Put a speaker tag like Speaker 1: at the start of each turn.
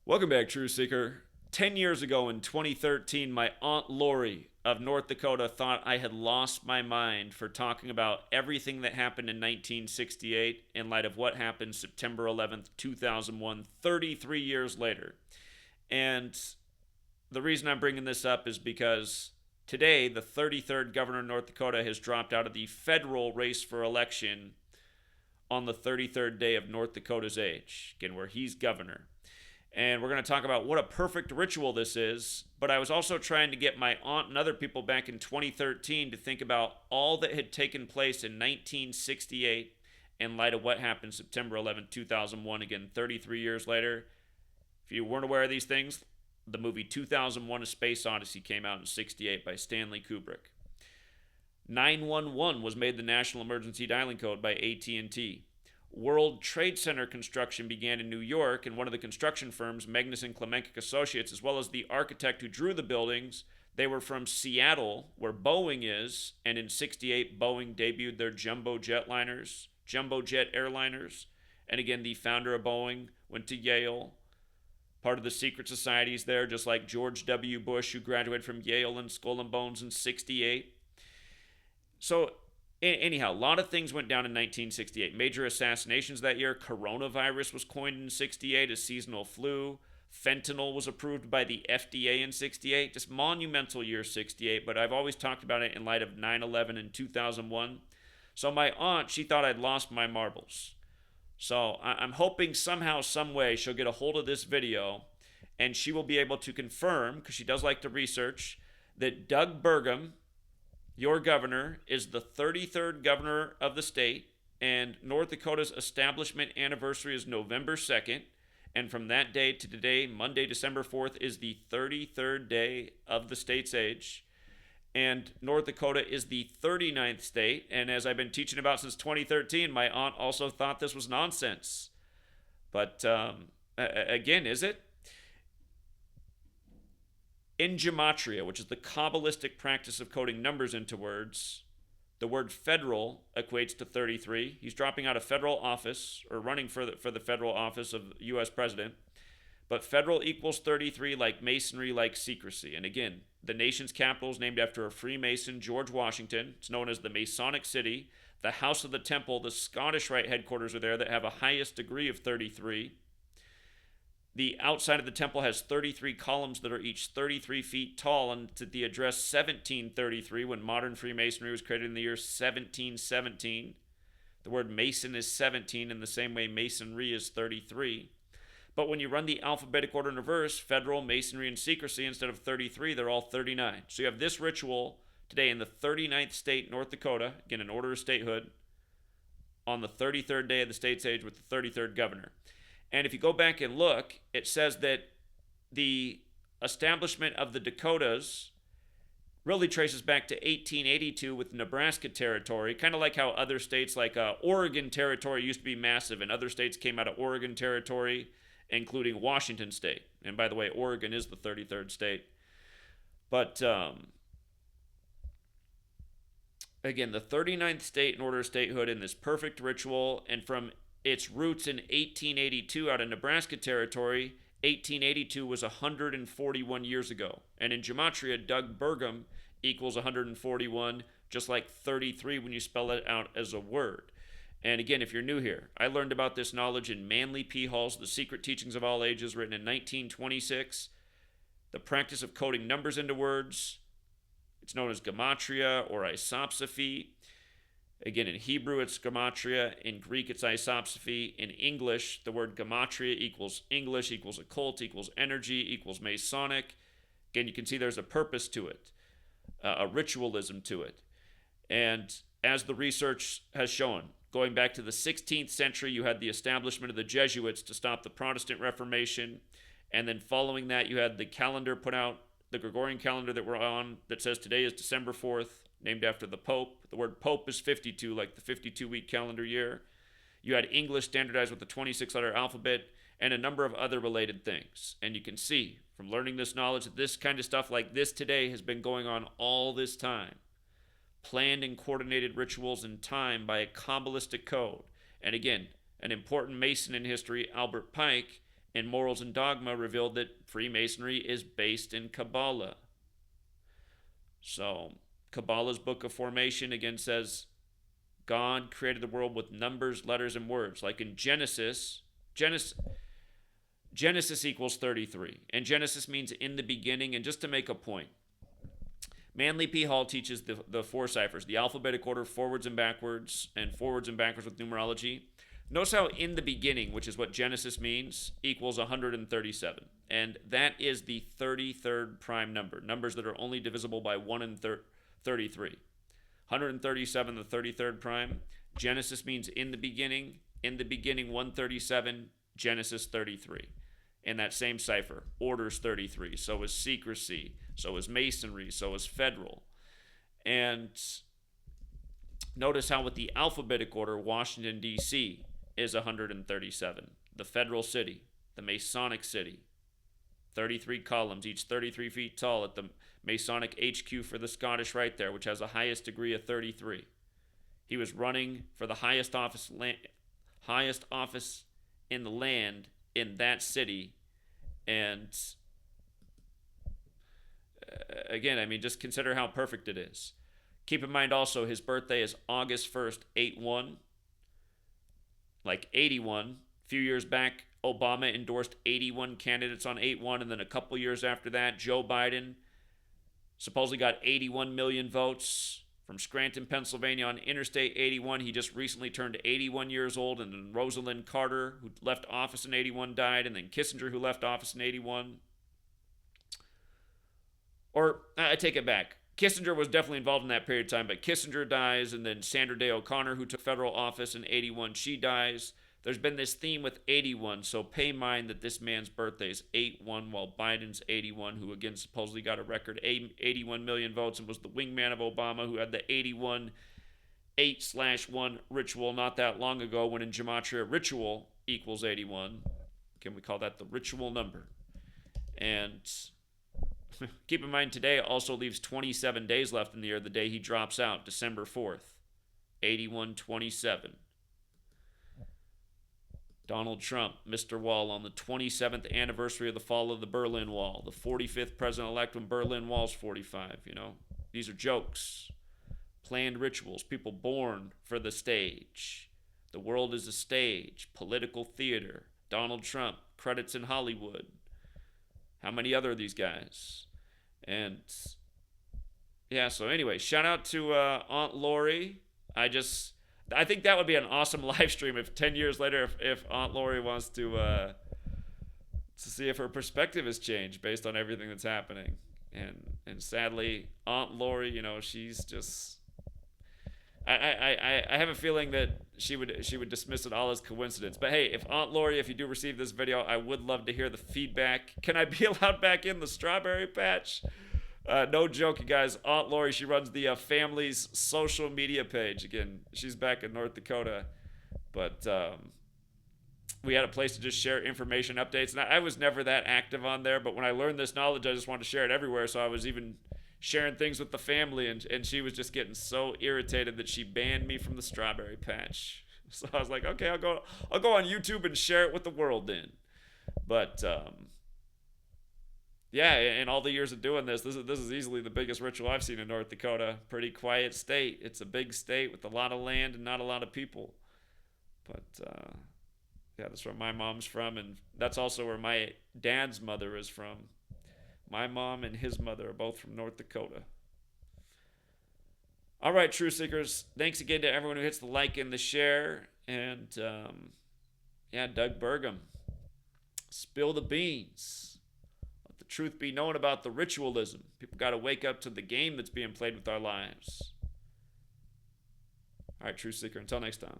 Speaker 1: Welcome back, True Seeker. 10 years ago in 2013, my Aunt Lori of North Dakota thought I had lost my mind for talking about everything that happened in 1968 in light of what happened September 11th, 2001, 33 years later. And the reason I'm bringing this up is because today, the 33rd governor of North Dakota has dropped out of the federal race for election on the 33rd day of North Dakota's age, again, where he's governor. And we're going to talk about what a perfect ritual this is. But I was also trying to get my aunt and other people back in 2013 to think about all that had taken place in 1968 in light of what happened September 11th, 2001, again, 33 years later. If you weren't aware of these things, the movie 2001 A Space Odyssey came out in 68 by Stanley Kubrick. 911 was made the national emergency dialing code by AT&T. World Trade Center construction began in New York, and one of the construction firms, Magnus and Klemenkic Associates, as well as the architect who drew the buildings, they were from Seattle, where Boeing is, and in 68, Boeing debuted their jumbo jet airliners. And again, the founder of Boeing went to Yale, part of the secret societies there, just like George W. Bush, who graduated from Yale and Skull and Bones in 68. So anyhow, a lot of things went down in 1968. Major assassinations that year. Coronavirus was coined in 68 as seasonal flu. Fentanyl was approved by the FDA in 68. Just monumental year 68, but I've always talked about it in light of 9/11 and 2001. So my aunt, she thought I'd lost my marbles. So I'm hoping somehow, some way, she'll get a hold of this video and she will be able to confirm, because she does like to research, that Doug Burgum, your governor, is the 33rd governor of the state, and North Dakota's establishment anniversary is November 2nd. And from that day to today, Monday, December 4th, is the 33rd day of the state's age. And North Dakota is the 39th state. And as I've been teaching about since 2013, my aunt also thought this was nonsense. But again, is it? In Gematria, which is the Kabbalistic practice of coding numbers into words, the word federal equates to 33. He's dropping out of federal office, or running for the federal office of U.S. president. But federal equals 33, like masonry, like secrecy. And again, the nation's capital is named after a Freemason, George Washington. It's known as the Masonic City. The House of the Temple, the Scottish Rite headquarters are there that have a highest degree of 33. The outside of the temple has 33 columns that are each 33 feet tall, and to the address 1733, when modern Freemasonry was created in the year 1717. The word Mason is 17 in the same way Masonry is 33. But when you run the alphabetic order in reverse, federal, masonry, and secrecy, instead of 33, they're all 39. So you have this ritual today in the 39th state, North Dakota, again, in order of statehood, on the 33rd day of the state's age with the 33rd governor. And if you go back and look, it says that the establishment of the Dakotas really traces back to 1882 with Nebraska Territory, kind of like how other states, like Oregon Territory used to be massive, and other states came out of Oregon Territory, including Washington State. And by the way, Oregon is the 33rd state. But again, the 39th state in order of statehood in this perfect ritual, and from its roots in 1882 out of Nebraska Territory. 1882 was 141 years ago. And in Gematria, Doug Burgum equals 141, just like 33 when you spell it out as a word. And again, if you're new here, I learned about this knowledge in Manly P. Hall's The Secret Teachings of All Ages, written in 1926. The practice of coding numbers into words. It's known as Gematria or isopsophy. Again, in Hebrew, it's Gematria. In Greek, it's isopsophy. In English, the word Gematria equals English, equals occult, equals energy, equals Masonic. Again, you can see there's a purpose to it, a ritualism to it. And as the research has shown, going back to the 16th century, you had the establishment of the Jesuits to stop the Protestant Reformation. And then following that, you had the calendar put out, the Gregorian calendar that we're on, that says today is December 4th. Named after the Pope. The word Pope is 52, like the 52-week calendar year. You had English standardized with the 26-letter alphabet, and a number of other related things. And you can see from learning this knowledge that this kind of stuff like this today has been going on all this time. Planned and coordinated rituals in time by a Kabbalistic code. And again, an important Mason in history, Albert Pike, and Morals and Dogma revealed that Freemasonry is based in Kabbalah. So, Kabbalah's Book of Formation again says God created the world with numbers, letters, and words. Like in Genesis equals 33. And Genesis means in the beginning. And just to make a point, Manly P. Hall teaches the four ciphers, the alphabetic order, forwards and backwards with numerology. Notice how in the beginning, which is what Genesis means, equals 137. And that is the 33rd prime number. Numbers that are only divisible by 1 and 33. 137, the 33rd prime. Genesis means in the beginning. In the beginning, 137. Genesis 33. In that same cipher, orders 33. So is secrecy. So is masonry. So is federal. And notice how with the alphabetic order, Washington, D.C. is 137. The federal city, the Masonic city. 33 columns, each 33 feet tall at the Masonic HQ for the Scottish Rite there, which has the highest degree of 33. He was running for the highest office in the land in that city. And again, I mean, just consider how perfect it is. Keep in mind also, his birthday is August 1st, 8-1. Like 81. A few years back, Obama endorsed 81 candidates on 8-1, and then a couple years after that, Joe Biden supposedly got 81 million votes from Scranton, Pennsylvania on Interstate 81. He just recently turned 81 years old, and then Rosalind Carter, who left office in 81, died, and then Kissinger, who left office in 81. Or, I take it back. Kissinger was definitely involved in that period of time, but Kissinger dies, and then Sandra Day O'Connor, who took federal office in 81, she dies. There's been this theme with 81, so pay mind that this man's birthday is 8-1, while Biden's 81, who again supposedly got a record 81 million votes and was the wingman of Obama, who had the 81 8/1 ritual not that long ago, when in Gematria ritual equals 81. Can we call that the ritual number? And keep in mind, today also leaves 27 days left in the year, the day he drops out, December 4th, 8127. Donald Trump, Mr. Wall, on the 27th anniversary of the fall of the Berlin Wall, the 45th president-elect when Berlin Wall's 45, you know. These are jokes, planned rituals, people born for the stage. The world is a stage, political theater. Donald Trump, credits in Hollywood. How many other of these guys? And yeah, so anyway, shout out to Aunt Lori. I think that would be an awesome live stream if 10 years later, if Aunt Lori wants to see if her perspective has changed based on everything that's happening. And sadly, Aunt Lori, you know, she's just, I have a feeling that she would dismiss it all as coincidence. But hey, if Aunt Lori, if you do receive this video, I would love to hear the feedback. Can I be allowed back in the strawberry patch? No joke, you guys. Aunt Lori, she runs the family's social media page. Again, she's back in North Dakota. But we had a place to just share information updates. And I was never that active on there. But when I learned this knowledge, I just wanted to share it everywhere. So I was even sharing things with the family. And she was just getting so irritated that she banned me from the strawberry patch. So I was like, okay, I'll go on YouTube and share it with the world then. But yeah, in all the years of doing this is easily the biggest ritual I've seen in North Dakota. Pretty quiet state. It's a big state with a lot of land and not a lot of people. But yeah, that's where my mom's from, and that's also where my dad's mother is from. My mom and his mother are both from North Dakota. All right, True Seekers. Thanks again to everyone who hits the like and the share. And yeah, Doug Burgum. Spill the beans. The truth be known about the ritualism. People got to wake up to the game that's being played with our lives. All right, True Seeker, until next time.